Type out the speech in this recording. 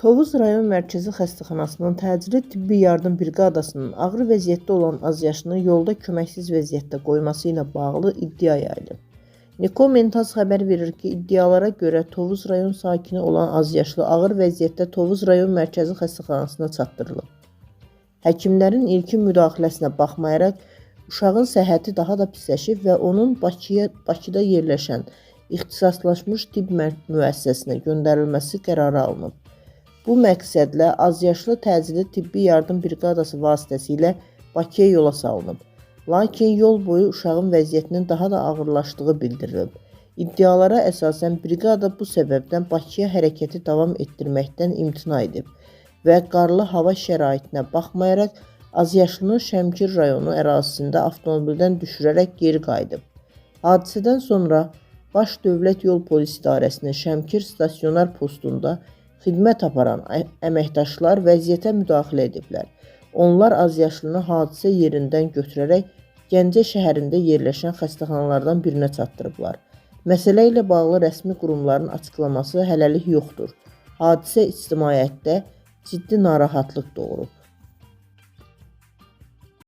Tovuz rayon mərkəzi xəstəxanasının təcili tibbi yardım briqadasının ağır vəziyyətdə olan azyaşını yolda köməksiz vəziyyətdə qoyması ilə bağlı iddia yayılıb. Nikomentaz xəbər verir ki, iddialara görə Tovuz rayon sakini olan azyaşlı ağır vəziyyətdə Tovuz rayon mərkəzi xəstəxanasına çatdırılıb. Həkimlərin ilkin müdaxiləsinə baxmayaraq, uşağın səhhəti daha da pisləşib və onun Bakıda yerləşən ixtisaslaşmış tibb müəssisəsinə göndərilməsi qərarı alınıb. Bu məqsədlə azyaşlı təcili tibbi yardım briqadası vasitəsilə Bakıya yola salınıb. Lakin yol boyu uşağın vəziyyətinin daha da ağırlaşdığı bildirilib. İddialara əsasən briqada bu səbəbdən Bakıya hərəkəti davam etdirməkdən imtina edib və qarlı hava şəraitinə baxmayaraq azyaşlını Şəmkir rayonu ərazisində avtomobildən düşürərək geri qayıdıb. Hadisədən sonra Baş Dövlət Yol Polis İdarəsinin Şəmkir stasionar postunda xidmət aparan əməkdaşlar vəziyyətə müdaxilə ediblər. Onlar azyaşlını hadisə yerindən götürərək Gəncə şəhərində yerləşən xəstəxanalardan birinə çatdırıblar. Məsələ ilə bağlı rəsmi qurumların açıqlaması hələlik yoxdur. Hadisə ictimaiyyətdə ciddi narahatlıq doğurub.